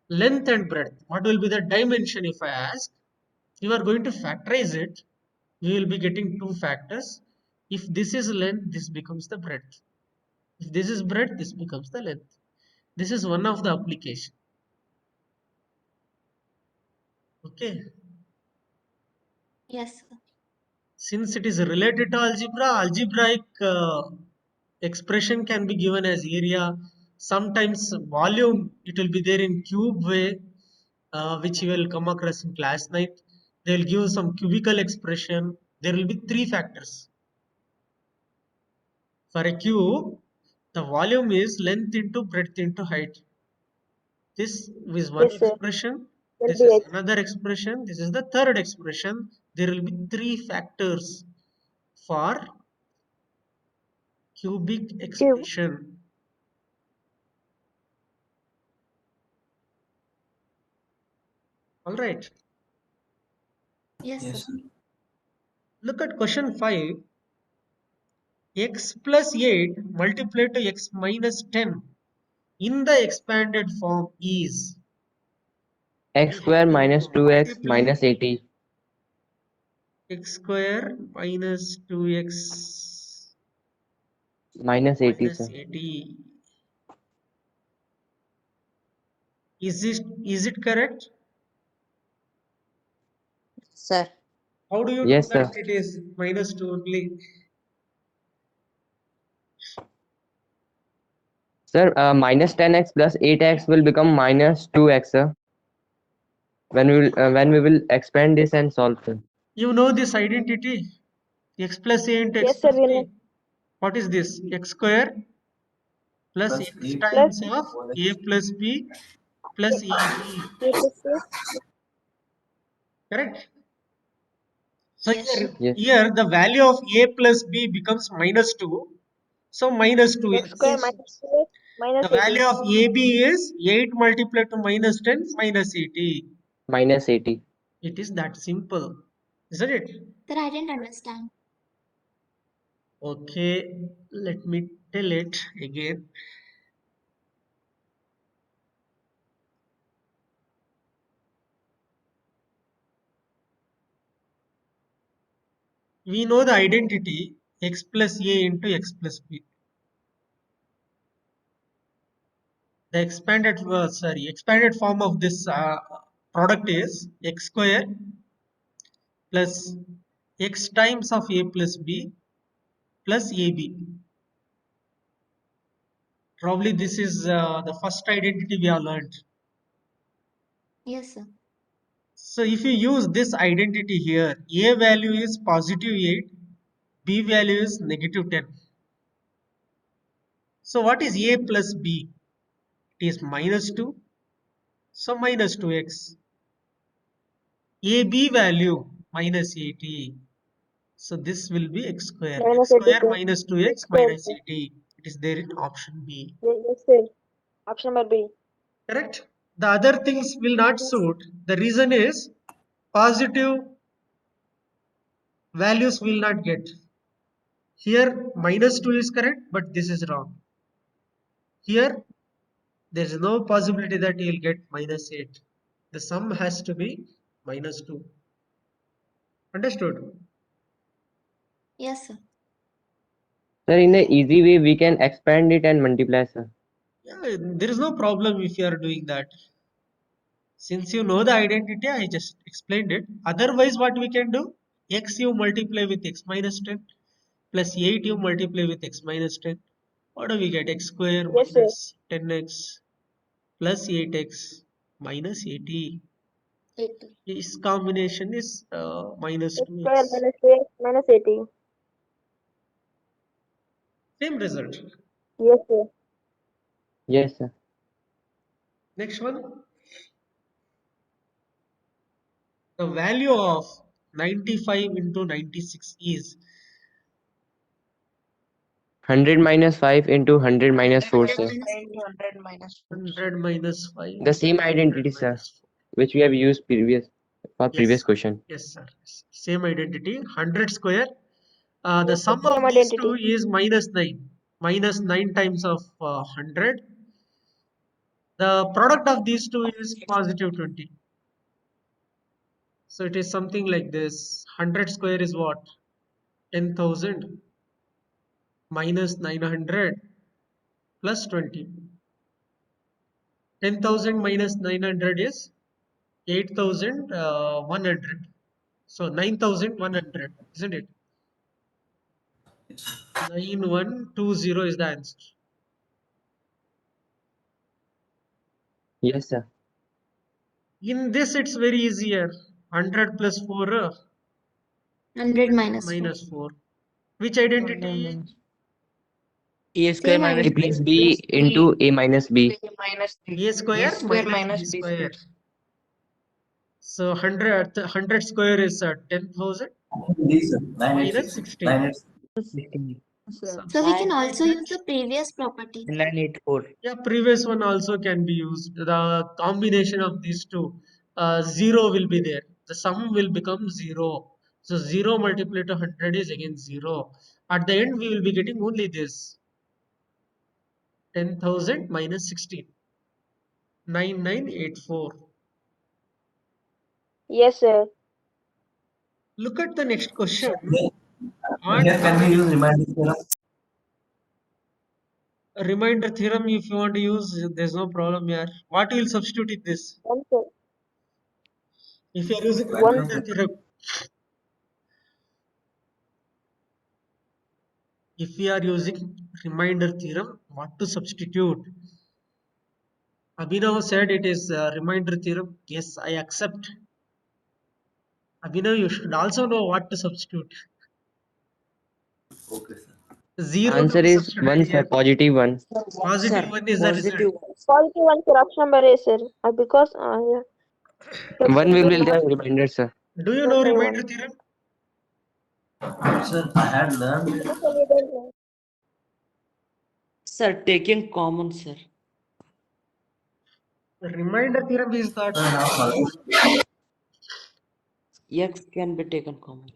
[SPEAKER 1] length and breadth, what will be the dimension if I ask, You are going to factorize it. You will be getting two factors. If this is length, this becomes the breadth. If this is breadth, this becomes the length. This is one of the application. Okay.
[SPEAKER 7] Yes, sir.
[SPEAKER 1] Since it is related to algebra, algebraic expression can be given as area. Sometimes volume, it will be there in cube way, which you will come across in class 9. They will give some cubical expression. There will be three factors. For a cube, the volume is length into breadth into height. This is one
[SPEAKER 4] Yes, sir.
[SPEAKER 1] expression.
[SPEAKER 4] Will
[SPEAKER 1] This
[SPEAKER 4] be
[SPEAKER 1] is
[SPEAKER 4] X.
[SPEAKER 1] another expression. This is the third expression. There will be three factors for cubic
[SPEAKER 4] Cube.
[SPEAKER 1] expression. All right.
[SPEAKER 7] Yes,
[SPEAKER 3] Yes,
[SPEAKER 7] sir.
[SPEAKER 3] sir.
[SPEAKER 1] Look at question 5. X plus 8 multiplied to x minus 10 in the expanded form is.
[SPEAKER 6] X
[SPEAKER 1] We
[SPEAKER 6] square
[SPEAKER 1] have to
[SPEAKER 6] minus 2x
[SPEAKER 1] multiply
[SPEAKER 6] minus 80.
[SPEAKER 1] x square minus 2x
[SPEAKER 6] Minus 80,
[SPEAKER 1] minus
[SPEAKER 6] sir.
[SPEAKER 1] 80. Is it correct?
[SPEAKER 9] Sir.
[SPEAKER 1] How do you know
[SPEAKER 6] Yes,
[SPEAKER 1] that
[SPEAKER 6] sir.
[SPEAKER 1] it is minus 2 only?
[SPEAKER 6] Sir, minus 10x plus 8x will become minus 2x, sir. When we will expand this and solve, sir.
[SPEAKER 1] You know this identity? X plus a into x
[SPEAKER 4] Yes, sir.
[SPEAKER 1] plus
[SPEAKER 4] We
[SPEAKER 1] b.
[SPEAKER 4] know.
[SPEAKER 1] What is this? X square plus
[SPEAKER 3] Plus
[SPEAKER 1] x
[SPEAKER 3] 8
[SPEAKER 4] Plus
[SPEAKER 1] times of a plus b plus ab.
[SPEAKER 4] A plus C.
[SPEAKER 1] Correct? So
[SPEAKER 7] Yes.
[SPEAKER 6] Yes.
[SPEAKER 1] here the value of a plus b becomes minus 2. So minus
[SPEAKER 4] X
[SPEAKER 1] 2x.
[SPEAKER 4] square
[SPEAKER 7] Yes, sir.
[SPEAKER 4] minus 2X minus
[SPEAKER 1] The
[SPEAKER 4] 80.
[SPEAKER 1] value of ab is 8 multiplied to minus 10 minus 80.
[SPEAKER 6] Minus 80.
[SPEAKER 1] It is that simple. Isn't it?
[SPEAKER 7] Sir, I didn't understand.
[SPEAKER 1] Okay, let me tell it again. We know the identity x plus a into x plus b. The expanded form of this product is x square plus x times of a plus b plus ab. Probably this is the first identity we have learned.
[SPEAKER 7] Yes, sir.
[SPEAKER 1] So if you use this identity here, a value is positive 8, b value is negative 10. So what is a plus b? It is minus 2. So minus 2x. AB value minus 80. So this will be x square.
[SPEAKER 4] Minus
[SPEAKER 1] X
[SPEAKER 4] 80,
[SPEAKER 1] square
[SPEAKER 4] sir.
[SPEAKER 1] minus
[SPEAKER 4] X
[SPEAKER 1] 2x
[SPEAKER 4] square,
[SPEAKER 1] minus
[SPEAKER 4] sir.
[SPEAKER 1] 80. It is there in option B.
[SPEAKER 4] Yes, sir. Option number B.
[SPEAKER 1] Correct? The other things will not
[SPEAKER 7] Yes.
[SPEAKER 1] suit. The reason is positive values will not get. Here minus 2 is correct, but this is wrong. Here there is no possibility that you will get minus 8. The sum has to be minus 2. Understood?
[SPEAKER 7] Yes, sir.
[SPEAKER 6] Sir, in an easy way, we can expand it and multiply, sir.
[SPEAKER 1] Yeah, there is no problem if you are doing that. Since you know the identity, I just explained it. Otherwise, what we can do? X you multiply with x minus 10 plus 8 you multiply with x minus 10. What do we get? X square
[SPEAKER 4] Yes, sir.
[SPEAKER 1] minus 10x plus 8x minus 80.
[SPEAKER 7] 80.
[SPEAKER 1] This combination is minus
[SPEAKER 4] X square
[SPEAKER 1] 2x.
[SPEAKER 4] minus 2X minus 80.
[SPEAKER 1] Same result.
[SPEAKER 4] Yes, sir.
[SPEAKER 6] Yes, sir.
[SPEAKER 1] Next one. The value of 95 into 96 is
[SPEAKER 6] 100 minus 5 into 100 minus 4,
[SPEAKER 7] 100
[SPEAKER 6] sir.
[SPEAKER 7] minus
[SPEAKER 9] 100 minus 4.
[SPEAKER 1] 100 minus 5
[SPEAKER 6] The same
[SPEAKER 1] into 100
[SPEAKER 6] identity, sir,
[SPEAKER 1] minus 4.
[SPEAKER 6] which we have used for previous
[SPEAKER 1] Yes,
[SPEAKER 6] question.
[SPEAKER 1] yes, sir. Same identity. 100 square. The
[SPEAKER 4] Yes, sir.
[SPEAKER 1] sum
[SPEAKER 4] Same
[SPEAKER 1] of these two
[SPEAKER 4] identity.
[SPEAKER 1] is minus 9. Minus 9 times of 100. The product of these two is positive 20. So it is something like this. 100 square is what? 10,000 minus 900 plus 20. 10,000 minus 900 is 8,100. So 9,100, isn't it? 9120 is the answer.
[SPEAKER 6] Yes, sir.
[SPEAKER 1] In this, it's very easier. 100 plus 4,
[SPEAKER 7] 100 minus 4.
[SPEAKER 1] minus 4. Which identity?
[SPEAKER 2] A square
[SPEAKER 7] Same
[SPEAKER 2] minus
[SPEAKER 6] A
[SPEAKER 7] idea.
[SPEAKER 6] plus B into A minus B.
[SPEAKER 1] A square minus B square. So 100 square is 10,000 minus 16.
[SPEAKER 7] So we can
[SPEAKER 1] Substitute
[SPEAKER 7] also
[SPEAKER 1] that.
[SPEAKER 7] use the previous property.
[SPEAKER 2] 984.
[SPEAKER 1] Yeah, previous one also can be used. The combination of these two, 0 will be there. The sum will become 0. So 0 multiplied to 100 is again 0. At the end, we will be getting only this 10,000 minus 16. 9984.
[SPEAKER 4] Yes, sir.
[SPEAKER 1] Look at the next question.
[SPEAKER 3] Here can we use reminder theorem?
[SPEAKER 1] A reminder theorem, if you want to use, there's no problem here. What will substitute in this?
[SPEAKER 4] 1, sir.
[SPEAKER 1] If you are using
[SPEAKER 3] Right,
[SPEAKER 1] reminder
[SPEAKER 3] sir.
[SPEAKER 1] theorem, if we are using reminder theorem, what to substitute? Abhinav said it is a reminder theorem. Yes, I accept. Abhinav, you should also know what to substitute.
[SPEAKER 3] Okay, sir.
[SPEAKER 1] Zero to
[SPEAKER 6] Answer
[SPEAKER 1] be
[SPEAKER 6] is 1,
[SPEAKER 1] substituted
[SPEAKER 6] sir.
[SPEAKER 1] here.
[SPEAKER 6] Positive 1.
[SPEAKER 1] Positive one is the result.
[SPEAKER 4] Positive one correction number, sir. Because yeah.
[SPEAKER 6] 1 will be the reminder, sir.
[SPEAKER 1] Do you know reminder theorem?
[SPEAKER 3] Sir, I had learned it.
[SPEAKER 4] No, sir, we don't know.
[SPEAKER 9] Sir, taking common, sir.
[SPEAKER 1] Reminder theorem is that
[SPEAKER 9] X can be taken common.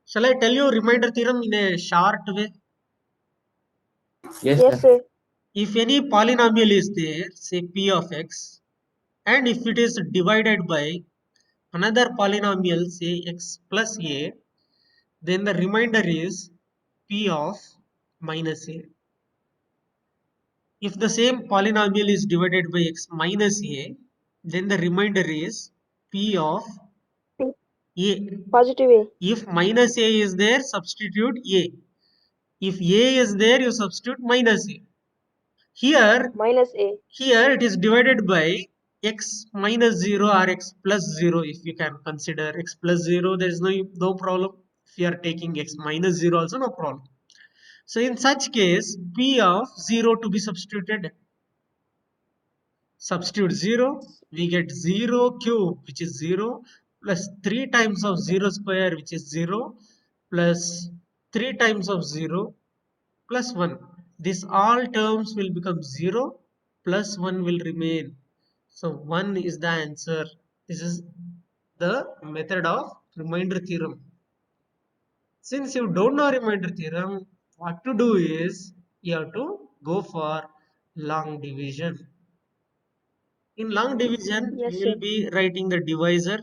[SPEAKER 1] shall I tell you reminder theorem in a short way?
[SPEAKER 6] Yes,
[SPEAKER 4] Yes,
[SPEAKER 6] sir.
[SPEAKER 4] sir.
[SPEAKER 1] If any polynomial is there, say p of x, and if it is divided by another polynomial, say x plus a, then the remainder is p of minus a. If the same polynomial is divided by x minus a, then the remainder is p of a.
[SPEAKER 4] Positive A.
[SPEAKER 1] If minus a is there, substitute a. If a is there, you substitute minus a. Here,
[SPEAKER 4] Minus A.
[SPEAKER 1] here it is divided by x minus 0 or x plus 0. If you can consider x plus 0, there is no problem. If you are taking x minus 0 also, no problem. So in such case, p of 0 to be substituted. Substitute 0, we get 0 cube, which is 0, plus 3 times of 0 square, which is 0, plus 3 times of 0, plus 1. This all terms will become 0, plus 1 will remain. So 1 is the answer. This is the method of remainder theorem. Since you don't know remainder theorem, what to do is you have to go for long division. In long division,
[SPEAKER 4] Yes,
[SPEAKER 1] we
[SPEAKER 4] sir.
[SPEAKER 1] will be writing the divisor,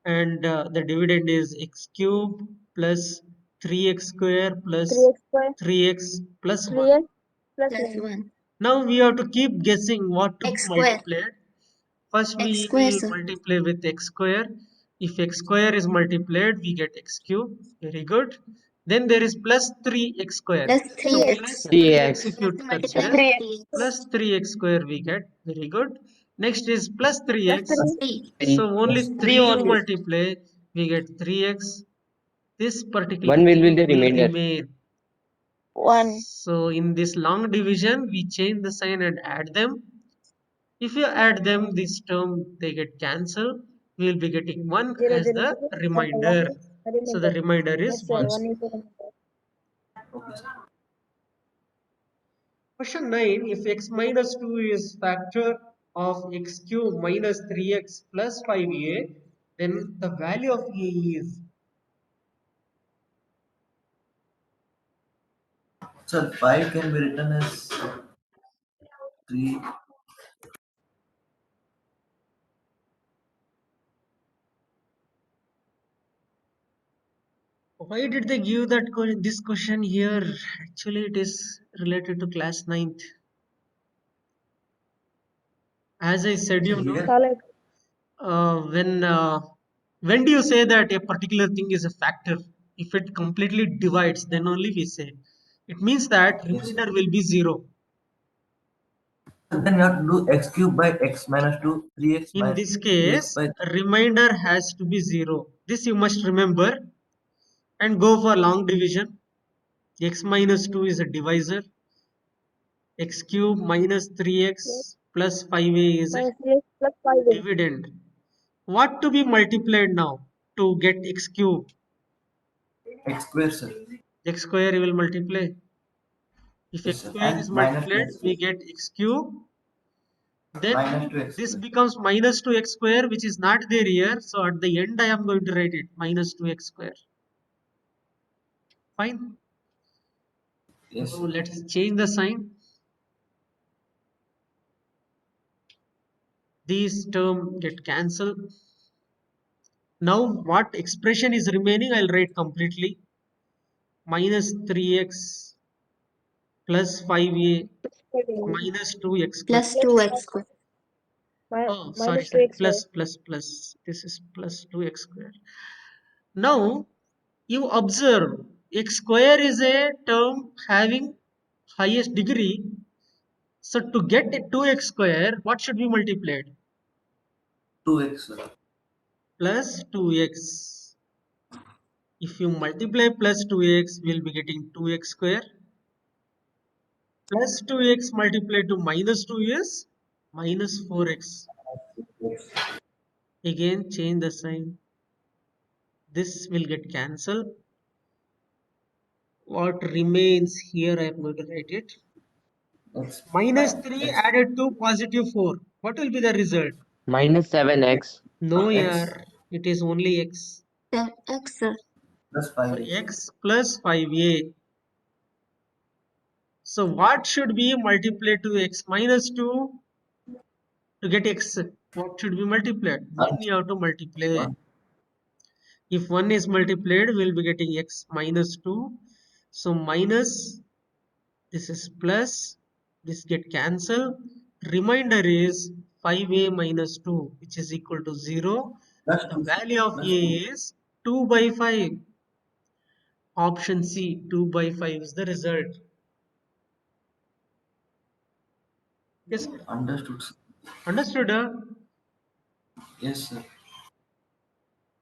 [SPEAKER 1] and the dividend is x cube plus 3x square plus
[SPEAKER 4] 3x square.
[SPEAKER 1] 3x plus 1.
[SPEAKER 4] 3x plus
[SPEAKER 7] Plus
[SPEAKER 4] 1.
[SPEAKER 7] 1.
[SPEAKER 1] Now we have to keep guessing what to be
[SPEAKER 7] X square.
[SPEAKER 1] multiplied. First
[SPEAKER 7] X
[SPEAKER 1] we
[SPEAKER 7] square,
[SPEAKER 1] will
[SPEAKER 7] sir.
[SPEAKER 1] multiply with x square. If x square is multiplied, we get x cube. Very good. Then there is plus 3x square.
[SPEAKER 7] Plus
[SPEAKER 1] So
[SPEAKER 7] 3x.
[SPEAKER 1] plus
[SPEAKER 6] 3x.
[SPEAKER 1] 3x if you
[SPEAKER 7] Multiply
[SPEAKER 1] consider,
[SPEAKER 7] with 3x.
[SPEAKER 1] plus 3x square we get. Very good. Next is plus
[SPEAKER 4] Plus
[SPEAKER 1] 3x.
[SPEAKER 4] 3.
[SPEAKER 7] 3.
[SPEAKER 1] So only
[SPEAKER 9] 3
[SPEAKER 1] 3 you
[SPEAKER 9] only.
[SPEAKER 1] multiply, we get 3x. This particular
[SPEAKER 6] 1 will
[SPEAKER 1] thing
[SPEAKER 6] be the
[SPEAKER 1] will
[SPEAKER 6] remainder.
[SPEAKER 1] remain.
[SPEAKER 4] 1.
[SPEAKER 1] So in this long division, we change the sign and add them. If you add them, this term they get cancelled. We will be getting 1
[SPEAKER 4] 0,
[SPEAKER 1] as
[SPEAKER 4] 0,
[SPEAKER 1] the
[SPEAKER 4] 0.
[SPEAKER 1] remainder. So the remainder is
[SPEAKER 4] Yes, sir.
[SPEAKER 1] 1.
[SPEAKER 4] 1 is the remainder.
[SPEAKER 1] Question 9. If x minus 2 is factor of x cube minus 3x plus 5a, then the value of a is.
[SPEAKER 3] Sir, 5 can be written as 3.
[SPEAKER 1] Why did they give that this question here? Actually, it is related to class 9th. As I said,
[SPEAKER 3] So
[SPEAKER 1] you know,
[SPEAKER 3] here,
[SPEAKER 4] Like,
[SPEAKER 1] when do you say that a particular thing is a factor? If it completely divides, then only we say. It means that
[SPEAKER 3] yes, sir.
[SPEAKER 1] remainder will be 0.
[SPEAKER 3] Then you have to do x cube by x minus 2, 3x
[SPEAKER 1] In
[SPEAKER 3] minus
[SPEAKER 1] this
[SPEAKER 3] 3x
[SPEAKER 1] case,
[SPEAKER 3] by
[SPEAKER 1] remainder has to be 0. This you must remember and go for long division. X minus 2 is a divisor. X cube minus 3x plus 5a is a
[SPEAKER 4] minus 3x plus 5a.
[SPEAKER 1] dividend. What to be multiplied now to get x cube?
[SPEAKER 3] x square, sir.
[SPEAKER 1] X square you will multiply. If
[SPEAKER 3] Yes,
[SPEAKER 1] x
[SPEAKER 3] sir.
[SPEAKER 1] square is
[SPEAKER 3] And minus
[SPEAKER 1] multiplied,
[SPEAKER 3] 2x,
[SPEAKER 1] we get x cube. Then
[SPEAKER 3] minus 2x
[SPEAKER 1] this
[SPEAKER 3] square.
[SPEAKER 1] becomes minus 2x square, which is not there here. So at the end, I am going to write it minus 2x square. Fine.
[SPEAKER 3] Yes,
[SPEAKER 1] Now
[SPEAKER 3] sir.
[SPEAKER 1] let's change the sign. These term get cancelled. Now what expression is remaining, I'll write completely. Minus 3x plus 5a minus 2x square.
[SPEAKER 7] Plus 2x square.
[SPEAKER 1] Oh, sorry,
[SPEAKER 4] Minus
[SPEAKER 1] sorry.
[SPEAKER 4] 2x square.
[SPEAKER 1] Plus. This is plus 2x square. Now you observe x square is a term having highest degree. So to get a 2x square, what should be multiplied?
[SPEAKER 3] 2x, sir.
[SPEAKER 1] Plus 2x. If you multiply plus 2x, we'll be getting 2x square. Plus 2x multiplied to minus 2 is minus 4x. Again, change the sign. This will get cancelled. What remains here, I am going to write it.
[SPEAKER 3] X,
[SPEAKER 1] Minus 3
[SPEAKER 3] x,
[SPEAKER 1] added to positive 4. What will be the result?
[SPEAKER 6] Minus 7x.
[SPEAKER 1] No,
[SPEAKER 3] x
[SPEAKER 1] yaar. It is only x.
[SPEAKER 7] X, sir.
[SPEAKER 3] plus
[SPEAKER 1] So
[SPEAKER 3] 5a, sir.
[SPEAKER 1] x plus 5a. So what should be multiplied to x minus 2 to get x? What should be multiplied? 1 you have to multiply.
[SPEAKER 3] 1.
[SPEAKER 1] If 1 is multiplied, we'll be getting x minus 2. So minus, this is plus, this get cancelled. Remainder is 5a minus 2, which is equal to 0.
[SPEAKER 3] Plus
[SPEAKER 1] The
[SPEAKER 3] 2, sir.
[SPEAKER 1] value of
[SPEAKER 3] Plus
[SPEAKER 1] a
[SPEAKER 3] 2.
[SPEAKER 1] is 2 by 5. Option C, 2 by 5 is the result. Yes,
[SPEAKER 3] Understood, sir.
[SPEAKER 1] understood?
[SPEAKER 3] Yes, sir.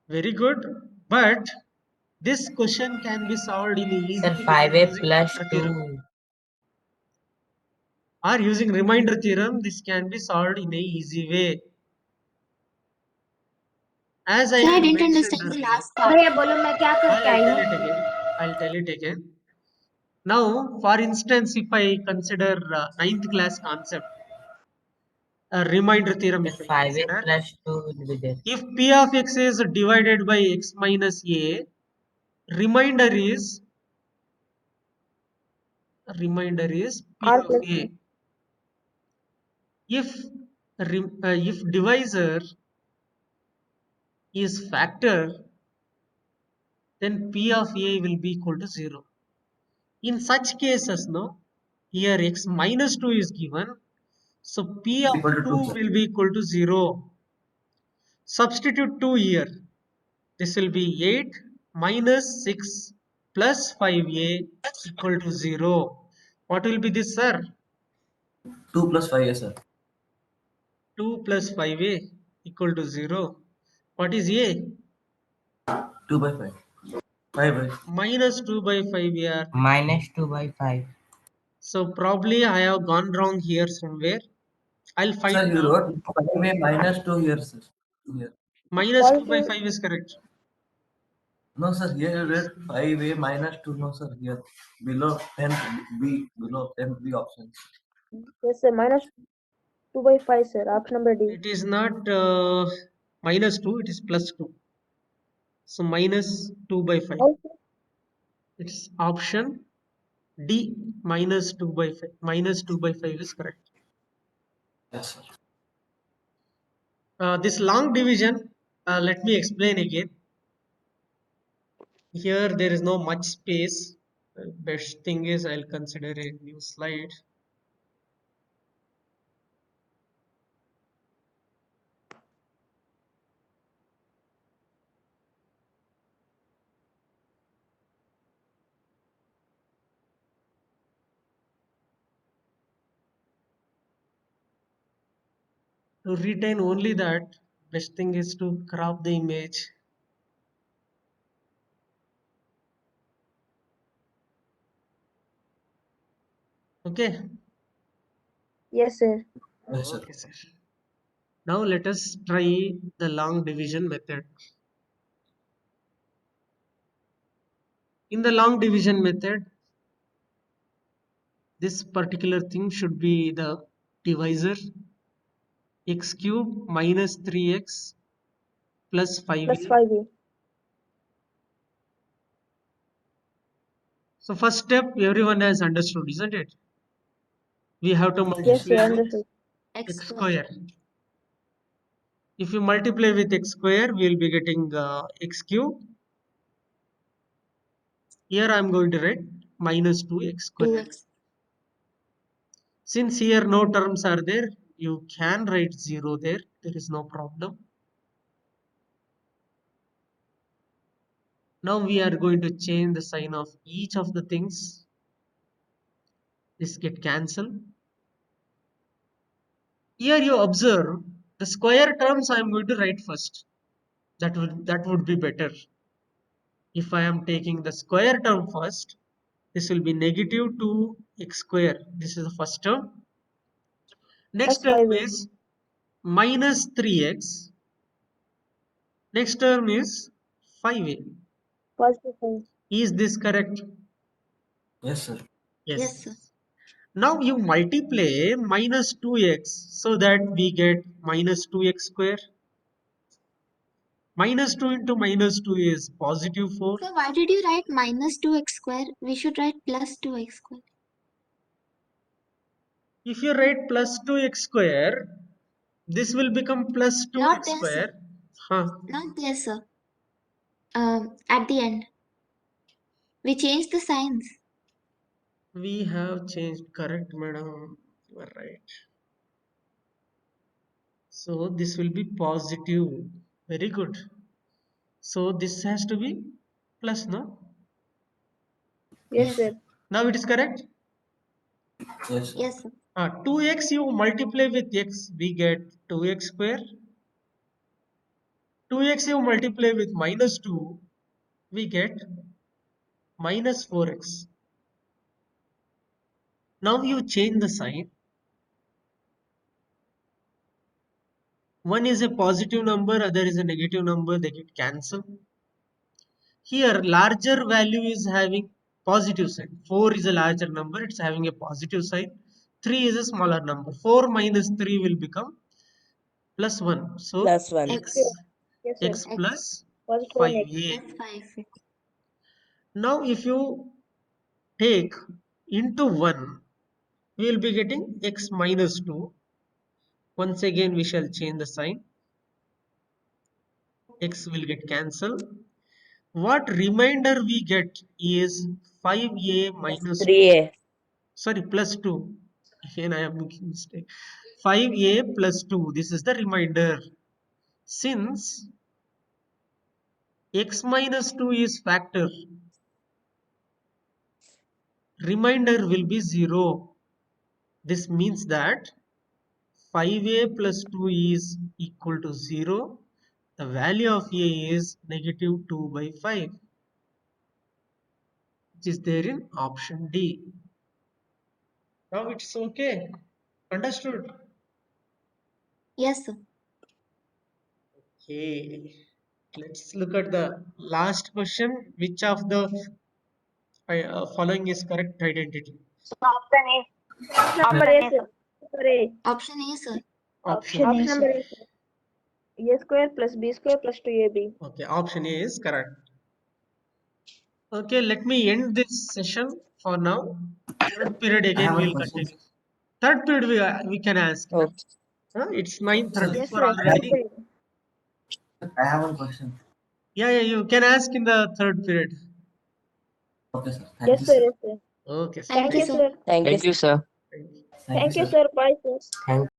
[SPEAKER 1] Very good. But this question can be solved in a easy
[SPEAKER 2] Sir,
[SPEAKER 1] way
[SPEAKER 2] 5a
[SPEAKER 1] using
[SPEAKER 2] plus
[SPEAKER 1] factor theorem.
[SPEAKER 2] 2.
[SPEAKER 1] Or using remainder theorem, this can be solved in a easy way. As I
[SPEAKER 7] Sir, I
[SPEAKER 1] had
[SPEAKER 7] didn't
[SPEAKER 1] mentioned
[SPEAKER 7] understand the
[SPEAKER 1] earlier,
[SPEAKER 7] last part.
[SPEAKER 8] भैया बोलो मैं क्या करके
[SPEAKER 1] I'll
[SPEAKER 8] आई
[SPEAKER 1] tell
[SPEAKER 8] हूँ?
[SPEAKER 1] it again. I'll tell it again. Now, for instance, if I consider 9th class concept, a remainder theorem,
[SPEAKER 2] Sir,
[SPEAKER 1] if I
[SPEAKER 2] 5a
[SPEAKER 1] consider,
[SPEAKER 2] plus 2 will be there.
[SPEAKER 1] if p of x is divided by x minus a, remainder is p
[SPEAKER 4] R
[SPEAKER 1] of
[SPEAKER 4] plus
[SPEAKER 1] a. If divisor is factor, then p of a will be equal to 0. In such cases, no, here x minus 2 is given, so p
[SPEAKER 3] It's
[SPEAKER 1] of
[SPEAKER 3] equal to 2,
[SPEAKER 1] 2
[SPEAKER 3] sir.
[SPEAKER 1] will be equal to 0. Substitute 2 here. This will be 8 minus 6 plus 5a equal to 0. What will be this, sir?
[SPEAKER 3] 2 plus 5a, sir.
[SPEAKER 1] 2 plus 5a equal to 0. What is a?
[SPEAKER 3] 2 by 5. 5 by.
[SPEAKER 1] Minus 2 by 5 here.
[SPEAKER 2] Minus 2 by 5.
[SPEAKER 1] So probably I have gone wrong here somewhere. I'll find
[SPEAKER 3] Sir, you
[SPEAKER 1] out.
[SPEAKER 3] wrote 5a minus 2 here, sir. Here.
[SPEAKER 1] Minus 2 by
[SPEAKER 4] positive
[SPEAKER 1] 5 is correct.
[SPEAKER 3] No, sir, here you read 5a minus 2. No, sir, here. Below 10th B. Below 10th B option.
[SPEAKER 4] yes sir minus 2 by 5 sir. Option number D.
[SPEAKER 1] It is not minus 2, it is plus 2. So minus 2 by 5.
[SPEAKER 4] Also,
[SPEAKER 1] It's option D, minus 2 by 5. Minus 2 by 5 is correct.
[SPEAKER 3] Yes, sir.
[SPEAKER 1] This long division, let me explain again. Here there is no much space. Best thing is I'll consider a new slide. To retain only that, best thing is to crop the image. Okay.
[SPEAKER 4] Yes, sir.
[SPEAKER 3] Yes, sir.
[SPEAKER 1] Okay, sir. Now let us try the long division method. In the long division method, this particular thing should be the divisor. X cube minus 3x plus 5a.
[SPEAKER 4] Plus 5a.
[SPEAKER 1] So first step everyone has understood, isn't it? We have to
[SPEAKER 4] Yes,
[SPEAKER 1] multiply
[SPEAKER 4] sir.
[SPEAKER 1] with
[SPEAKER 4] Understood.
[SPEAKER 7] X
[SPEAKER 1] x
[SPEAKER 7] square.
[SPEAKER 1] square. If you multiply with x square, we will be getting x cube. Here I am going to write minus 2x square.
[SPEAKER 7] 2x.
[SPEAKER 1] Since here no terms are there, you can write 0 there. There is no problem. Now we are going to change the sign of each of the things. This get cancelled. Here you observe the square terms I am going to write first. That would be better. If I am taking the square term first, this will be negative 2x square. This is the first term. Next
[SPEAKER 4] Plus
[SPEAKER 1] term
[SPEAKER 4] 5a.
[SPEAKER 1] is minus 3x. Next term is 5a.
[SPEAKER 4] Positive 5.
[SPEAKER 1] Is this correct?
[SPEAKER 3] Yes, sir.
[SPEAKER 7] Yes, sir.
[SPEAKER 1] Now you multiply minus 2x so that we get minus 2x square. Minus 2 into minus 2 is positive 4.
[SPEAKER 7] So why did you write minus 2x square? We should write plus 2x square.
[SPEAKER 1] If you write plus 2x square, this will become plus 2x
[SPEAKER 7] Not there, sir.
[SPEAKER 1] square. Huh.
[SPEAKER 7] Not there, sir. At the end. We changed the signs.
[SPEAKER 1] We have changed, correct, madam. You are right. So this will be positive. Very good. So this has to be plus, no?
[SPEAKER 4] Yes, sir.
[SPEAKER 1] Now it is correct.
[SPEAKER 3] Yes, sir.
[SPEAKER 7] Yes, sir.
[SPEAKER 1] 2x you multiply with x, we get 2x square. 2x you multiply with minus 2, we get minus 4x. Now you change the sign. One is a positive number, other is a negative number, they get cancelled. Here larger value is having positive sign. 4 is a larger number, it's having a positive sign. 3 is a smaller number. 4 minus 3 will become plus 1. So
[SPEAKER 9] Plus 1.
[SPEAKER 7] X.
[SPEAKER 4] Yes, sir.
[SPEAKER 1] x plus
[SPEAKER 4] Positive
[SPEAKER 1] 5a.
[SPEAKER 7] Plus 5.
[SPEAKER 1] Now if you take into 1, we will be getting x minus 2. Once again we shall change the sign. X will get cancelled. What remainder we get is 5a minus 2.
[SPEAKER 9] 3a.
[SPEAKER 1] Sorry, plus 2. Again I am making mistake. 5a plus 2. This is the remainder. Since x minus 2 is factor, remainder will be 0. This means that 5a plus 2 is equal to 0. The value of a is negative 2 by 5, which is there in option D. Now it's okay. Understood?
[SPEAKER 7] Yes, sir.
[SPEAKER 1] Okay. Let's look at the last question. Which of the following is correct identity?
[SPEAKER 4] number A, sir. Number A.
[SPEAKER 7] Option A, sir.
[SPEAKER 1] Option
[SPEAKER 8] Option A,
[SPEAKER 4] Option
[SPEAKER 8] sir.
[SPEAKER 4] number A, sir. A square plus B square plus 2AB.
[SPEAKER 1] Okay, option A is correct. Okay, let me end this session for now. Third period again we will continue. Third period we can ask.
[SPEAKER 9] Okay.
[SPEAKER 1] It's 9:34
[SPEAKER 4] Yes, sir.
[SPEAKER 1] already.
[SPEAKER 3] I have one question.
[SPEAKER 1] Yeah, you can ask in the third period.
[SPEAKER 3] Okay, sir.
[SPEAKER 4] Yes, sir. Yes, sir.
[SPEAKER 1] Okay, sir.
[SPEAKER 7] Thank you, sir.
[SPEAKER 4] sir.
[SPEAKER 2] Thank you,
[SPEAKER 6] Thank you, sir.
[SPEAKER 1] Thank you.
[SPEAKER 4] Thank you, sir. Bye, sir.
[SPEAKER 3] Thank